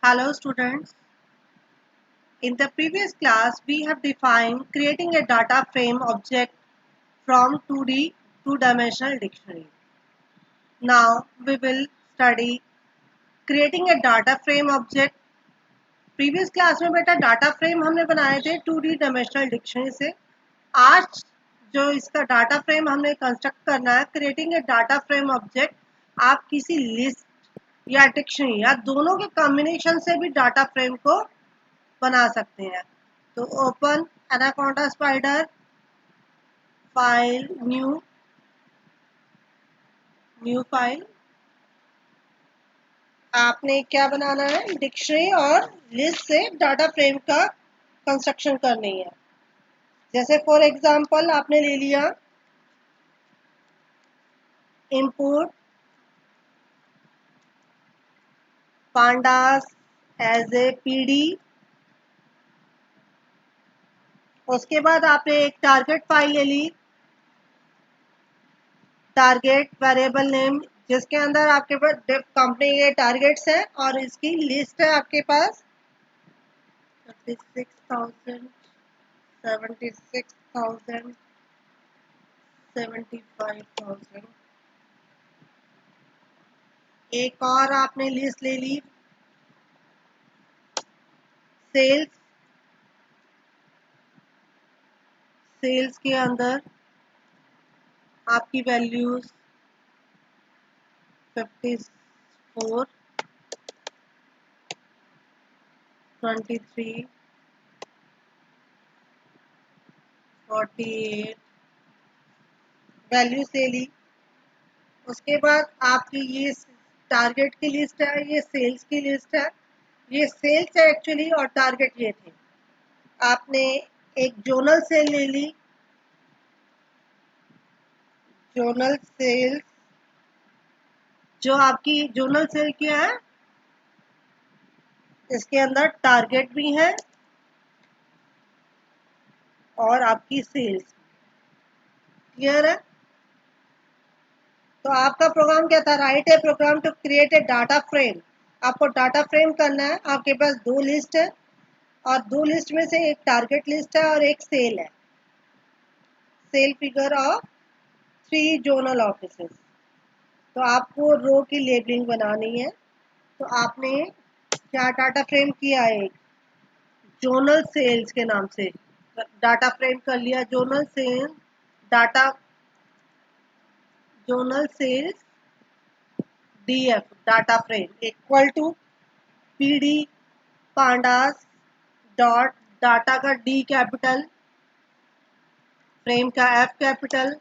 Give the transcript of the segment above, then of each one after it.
Hello students. In the previous class, we have defined creating a data frame object from 2D two-dimensional dictionary. Now we will study creating a data frame object. Previous class में बेटा data frame हमने बनाए थे 2D dimensional dictionary से. आज जो इसका data frame हमने construct करना है, creating a data frame object, आप किसी list या dictionary या दोनों के combination से भी data frame को बना सकते हैं. तो open anaconda spider, file, new file. आपने क्या बनाना है? डिक्शनरी और लिस्ट से डाटा फ्रेम का कंस्ट्रक्शन करनी है. जैसे फॉर एग्जांपल आपने ले लिया input pandas as a PD. उसके बाद आपने एक टारगेट फाइल ले ली, टारगेट वेरिएबल नेम, जिसके अंदर आपके पास कंपनी के टारगेट्स हैं और इसकी लिस्ट है आपके पास 36,000, 76,000, 75,000. एक और आपने लिस्ट ले ली सेल्स. सेल्स के अंदर आपकी वैल्यूज 54, 23, 48 वैल्यूज ले ली. उसके बाद आपकी ये टारगेट की लिस्ट है, ये सेल्स की लिस्ट है. ये सेल्स है एक्चुअली और टारगेट ये थे. आपने एक जोनल सेल ले ली, जोनल सेल्स. जो आपकी जोनल सेल क्या है, इसके अंदर टारगेट भी है और आपकी सेल्स. क्लियर है? तो आपका प्रोग्राम क्या था? Write a program to create a data frame. आपको डाटा फ्रेम करना है. आपके पास दो लिस्ट है और दो लिस्ट में से एक टारगेट लिस्ट है और एक सेल है. Sale figure of 3 zonal offices. तो आपको रो की लेबलिंग बनानी है. तो आपने क्या डाटा फ्रेम किया है? जोनल सेल्स के नाम से डाटा फ्रेम कर लिया. Zonal sale data, zonal sales DF data frame equal to PD pandas dot data का डी कैपिटल, फ्रेम का एफ कैपिटल.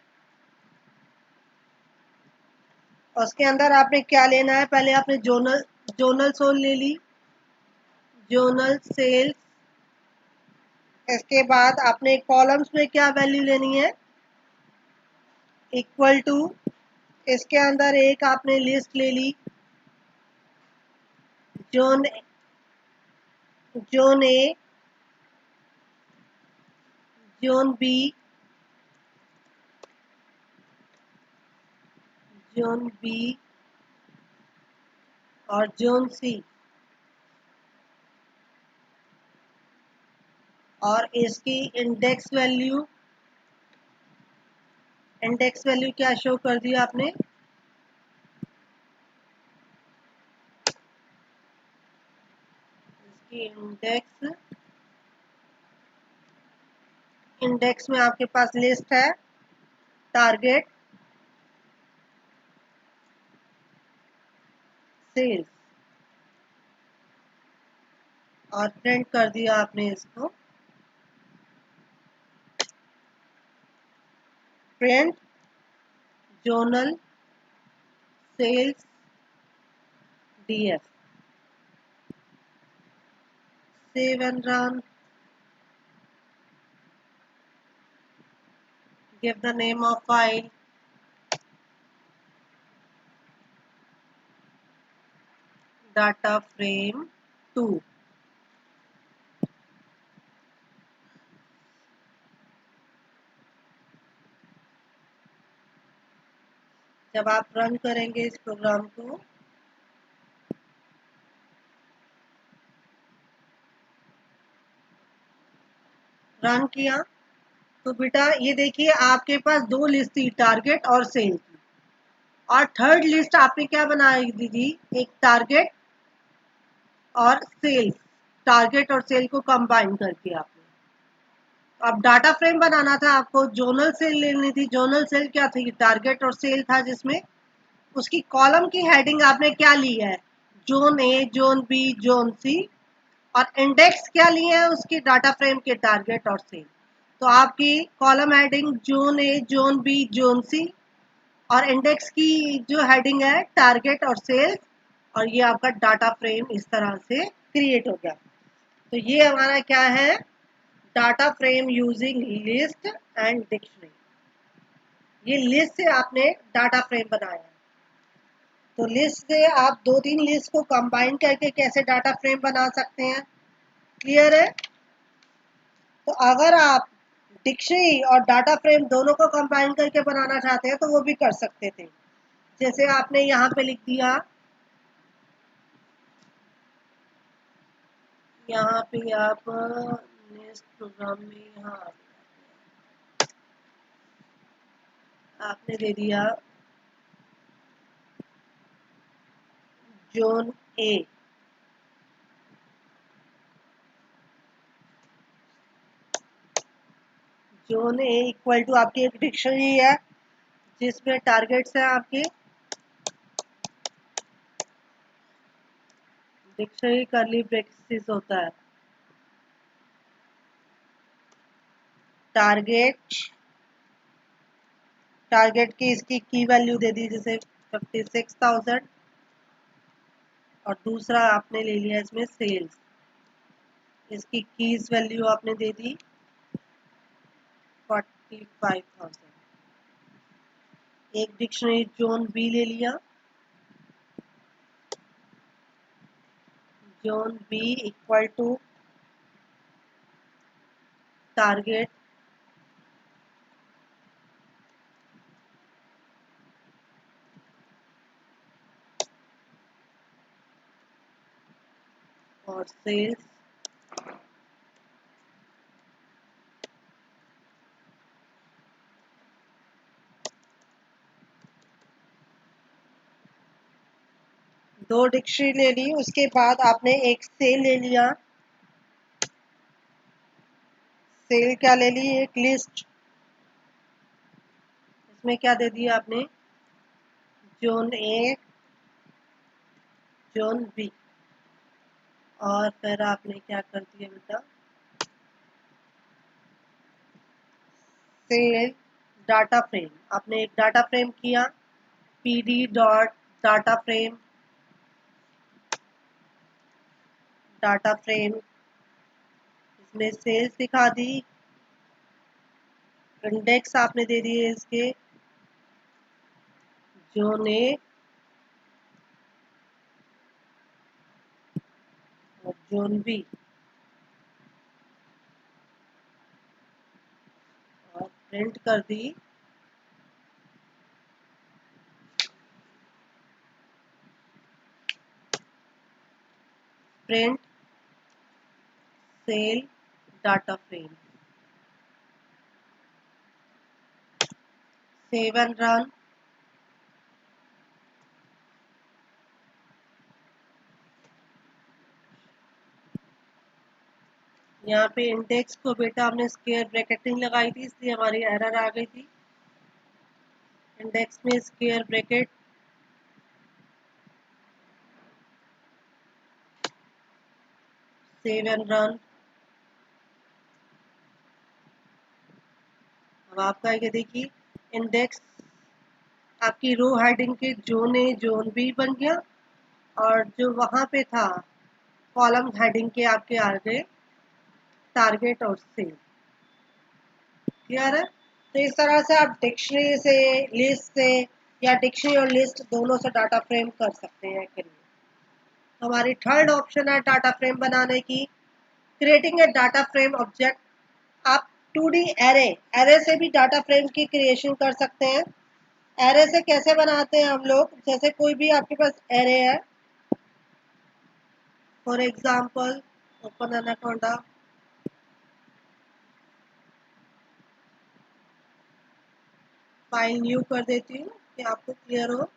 उसके अंदर आपने क्या लेना है? पहले आपने जोनल सोल ले ली, जोनल सेल्स. इसके बाद आपने कॉलम्स में क्या वैल्यू लेनी है? Equal to. इसके अंदर एक आपने लिस्ट ले ली, zone zone A, zone B, zone B और जोन सी. और इसकी इंडेक्स वैल्यू क्या शो कर दिया आपने? इसकी इंडेक्स में आपके पास लिस्ट है, टारगेट, सेल्स और प्रिंट कर दिया आपने इसको. Print zonal sales DF. Save and run. Give the name of file data frame 2. जब आप रन करेंगे इस प्रोग्राम को रन किया तो बेटा ये देखिए आपके पास दो लिस्ट थी, टारगेट और सेल की, और थर्ड लिस्ट आपने क्या बनाई दीदी, एक टारगेट और सेल, टारगेट और सेल को कंबाइन करके आपने अब डाटा फ्रेम बनाना था आपको, जोनल सेल लेनी थी। जोनल सेल क्या थी, टारगेट और सेल था, जिसमें उसकी कॉलम की हेडिंग आपने क्या ली है, zone A, zone B, zone C, और इंडेक्स क्या लिए हैं उसकी, डाटा फ्रेम के टारगेट और सेल। तो आपकी column heading zone A, zone B, zone C, और इंडेक्स की जो हेडिंग है टारगेट और सेल, और ये आपका डाटा फ्रेम इस तरह से क्रिएट हो गया। तो ये हमारा क्या है, data frame using list and dictionary. ये लिस्ट से आपने डाटा फ्रेम बनाया। तो लिस्ट से आप दो तीन लिस्ट को कंबाइन करके कैसे डाटा फ्रेम बना सकते हैं, क्लियर है। तो अगर आप डिक्शनरी और डाटा फ्रेम दोनों को कंबाइन करके बनाना चाहते हैं तो वो भी कर सकते थे। जैसे आपने यहाँ पे लिख दिया, यहाँ पे आप नेक्स्ट प्रोग्राम में यहाँ आपने दे दिया zone A, zone A equal to आपकी एक डिक्शनरी है जिसमें टारगेट्स हैं आपके, डिक्शनरी करली ब्रेसेस होता है, टारगेट, टारगेट की इसकी की वैल्यू दे दी जैसे 56,000, और दूसरा आपने ले लिया इसमें सेल्स, इसकी कीज वैल्यू आपने दे दी 45,000। एक डिक्शनरी जोन बी ले लिया, zone B equal to target और सेल्स, दो डिक्शनरी ले ली, उसके बाद आपने एक सेल ले लिया, सेल क्या ले ली, एक लिस्ट, इसमें क्या दे दिया आपने, जोन ए, जोन बी, और फिर आपने क्या कर दिया बेटा, सेल डाटा फ्रेम, आपने एक डाटा फ्रेम किया, PD dot data frame, data frame, इसमें सेल्स दिखा दी, इंडेक्स आपने दे दिए इसके, जोन ए और जोन बी, और प्रिंट कर दी print sale data frame, save and run. यहाँ पे इंडेक्स को बेटा हमने स्क्वायर ब्रैकेटिंग लगाई थी इसलिए हमारी एरर आ गई थी, इंडेक्स में square bracket, save and run. अब आपका ये देखिए इंडेक्स आपकी रो हेडिंग के जोन ए, जोन बी बन गया, और जो वहां पे था कॉलम हेडिंग के आपके आ गए टारगेट और सेल, क्लियर है। तो इस तरह से आप डिक्शनरी से, लिस्ट से, या डिक्शनरी और लिस्ट दोनों से डाटा फ्रेम कर सकते हैं। हमारी थर्ड ऑप्शन है डाटा फ्रेम बनाने की, creating a data frame object. आप 2D एरे, एरे से भी डाटा फ्रेम की क्रिएशन कर सकते हैं। एरे से कैसे बनाते हैं हम लोग, जैसे कोई भी आपके पास एरे है, for example open anaconda, file new कर देती हूँ कि आपको क्लियर हो।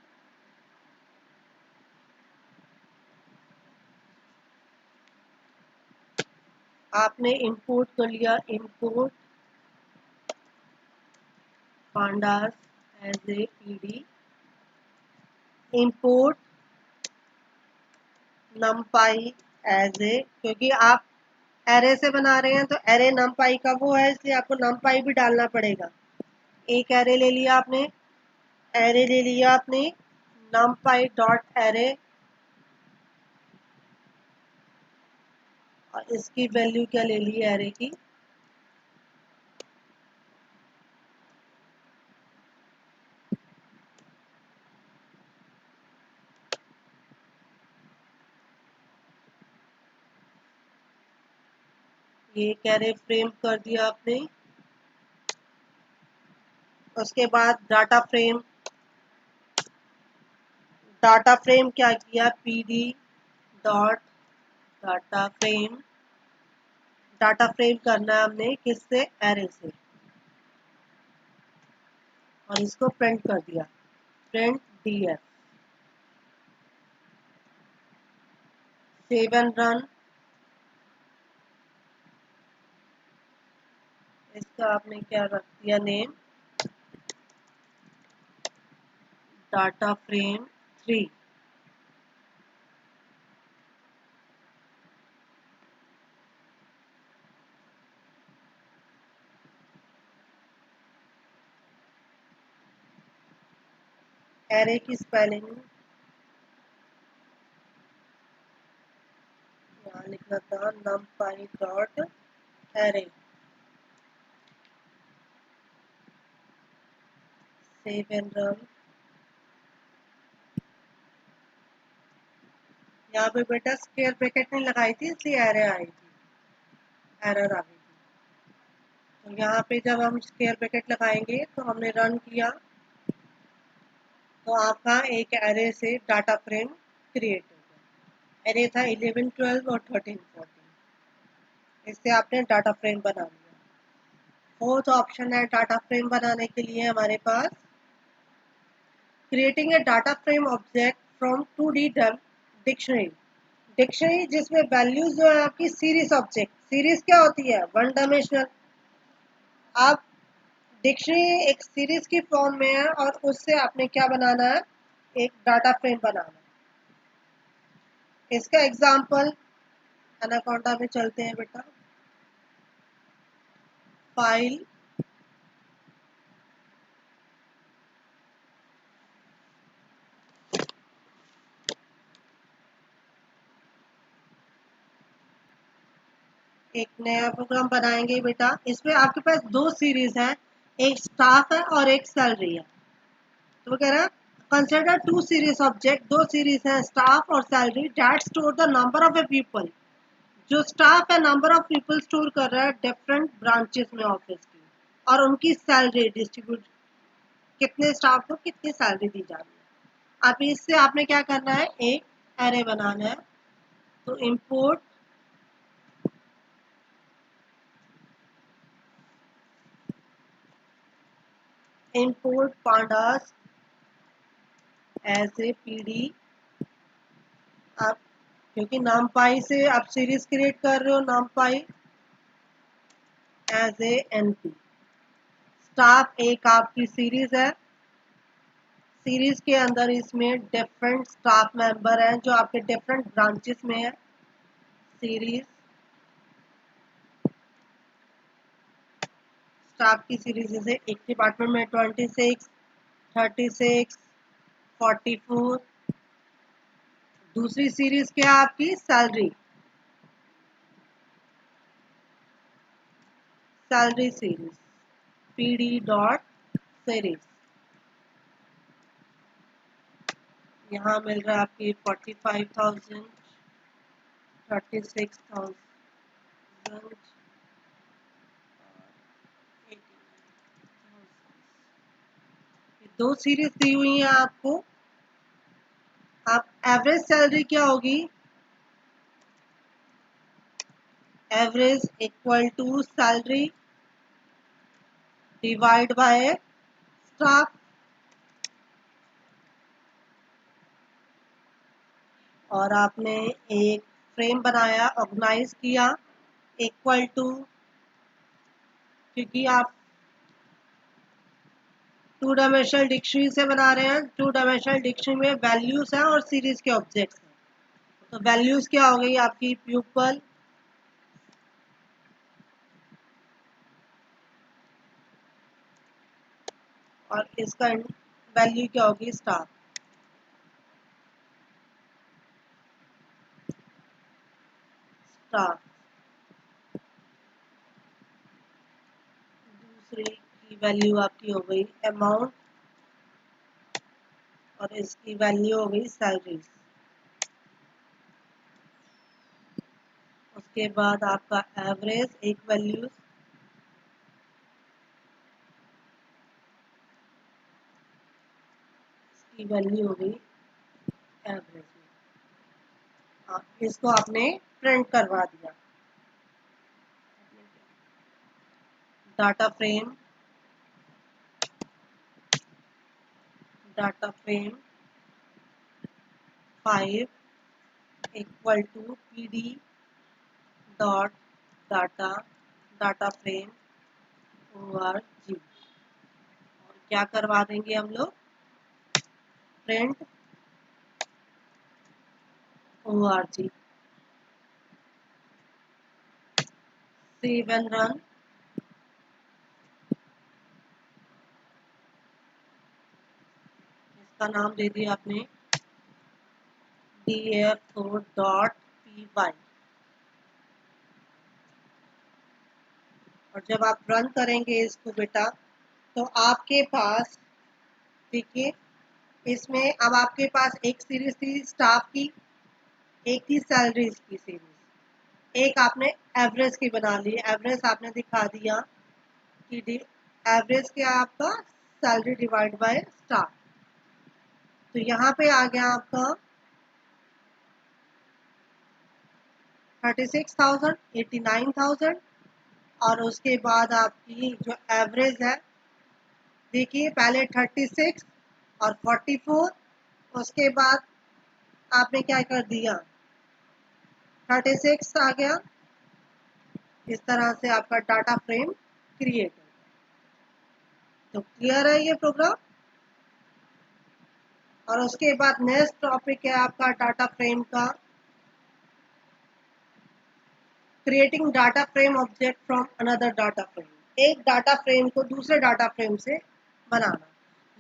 आपने इंपोर्ट कर लिया, import pandas as a pd, import numpy as a, क्योंकि आप एरे से बना रहे हैं तो एरे numpy का वो है, इसलिए आपको numpy भी डालना पड़ेगा। एक एरे ले लिया आपने, numpy डॉट एरे, और इसकी वैल्यू क्या ले ली एरे की, ये एरे फ्रेम कर दिया आपने। उसके बाद डाटा फ्रेम क्या किया, pd डॉट डाटा फ्रेम करना है हमने किससे, एरे से, और इसको प्रिंट कर दिया, print df, save and run. इसका आपने क्या रख दिया नेम, डाटा फ्रेम 3। एरे की स्पेलिंग यहाँ लिखना था, numpy dot array, save and run. यहाँ पे बेटा स्क्वायर ब्रैकेट नहीं लगाई थी, इसलिए एरर आई थी, एरर आ गई थी। तो यहाँ पे जब हम स्क्वायर ब्रैकेट लगाएंगे तो हमने रन किया तो आपका एक एरे से डाटा फ्रेम क्रिएट होगा। एरे था 11, 12 और 13, 14। इससे आपने डाटा फ्रेम बना लिया। फोर्थ ऑप्शन है डाटा फ्रेम बनाने के लिए हमारे पास, creating a data frame object from 2D dictionary. Dictionary जिसमें वैल्यूज जो है आपकी सीरीज ऑब्जेक्ट, सीरीज क्या होती है, वन डायमेंशनल। आप डिक्शनरी एक सीरीज की फॉर्म में है और उससे आपने क्या बनाना है, एक डाटा फ्रेम बनाना है। इसका एग्जांपल एनाकोंडा में चलते हैं बेटा। फाइल एक नया प्रोग्राम बनाएंगे बेटा। इसमें आपके पास दो सीरीज है, एक स्टाफ है और एक सैलरी है। तो वो कह रहा है कंसिडर टू सीरीज ऑब्जेक्ट, दो सीरीज है स्टाफ और salary, that store the number of A people. जो स्टाफ है नंबर ऑफ पीपल स्टोर कर रहा है डिफरेंट ब्रांचेस में ऑफिस की, और उनकी सैलरी डिस्ट्रीब्यूट, कितने स्टाफ को कितनी सैलरी दी जा रही है। अब इससे आपने क्या करना है, एक एरे बनाना है। तो import pandas as a pd। आप क्योंकि numpy से आप सीरीज क्रिएट कर रहे हो, numpy as a np। Staff एक आपकी सीरीज है, सीरीज के अंदर इसमें डिफरेंट स्टाफ मेंबर हैं जो आपके डिफरेंट ब्रांचेस में है। सीरीज स्टाफ की सीरीज जैसे एक डिपार्टमेंट में 26, 36, 44। दूसरी सीरीज क्या है आपकी, salary, salary series, pd dot series. यहाँ मिल रहा है आपकी 45,000, 36,000, दो सीरीज दी हुई है आपको। आप एवरेज सैलरी क्या होगी, average equal to salary divide by staff और आपने एक फ्रेम बनाया, ऑर्गेनाइज किया इक्वल टू, क्योंकि आप टू डायमेंशनल डिक्शनरी से बना रहे हैं, टू डायमेंशनल डिक्शनरी में वैल्यूज हैं और सीरीज के ऑब्जेक्ट्स हैं। तो वैल्यूज क्या हो गई आपकी, प्यूपल और इसका वैल्यू क्या होगी, स्टाफ। स्टाफ दूसरी की वैल्यू आपकी हो गई अमाउंट और इसकी वैल्यू हो गई सैलरीज। उसके बाद आपका एवरेज एक वैल्यू, इसकी वैल्यू हो गई एवरेज। इसको आपने प्रिंट करवा दिया। Data frame, data frame 5 equal to pd dot data data frame org। और क्या करवा देंगे हम लोग, print org। Save and run. इसका नाम दे दिया आपने df4.py। और जब आप रन करेंगे इसको बेटा, तो आपके पास देखिए, इसमें अब आपके पास एक सीरीज थी स्टाफ की, एक थी सैलरीज की सीरीज, एक आपने एवरेज की बना ली। एवरेज आपने दिखा दिया कि एवरेज क्या आपका, सैलरी डिवाइड बाय स्टाफ। तो यहाँ पे आ गया आपका 36,000, 89,000। और उसके बाद आपकी जो एवरेज है, देखिए पहले 36 और 44, उसके बाद आपने क्या कर दिया, 36 आ गया। इस तरह से आपका डाटा फ्रेम क्रिएट है। तो क्लियर है ये प्रोग्राम। और उसके बाद नेक्स्ट टॉपिक है आपका डाटा फ्रेम का, creating data frame object from another data frame. एक डाटा फ्रेम को दूसरे डाटा फ्रेम से बनाना।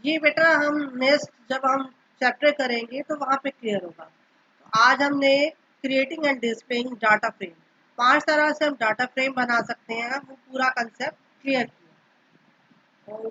ये बेटा हम नेक्स्ट जब हम चैप्टर करेंगे तो वहाँ पे क्लियर होगा। तो आज हमने creating and displaying data frame, 5 तरह से हम डाटा फ्रेम बना सकते हैं, वो पूरा कंसेप्ट क्लियर किया।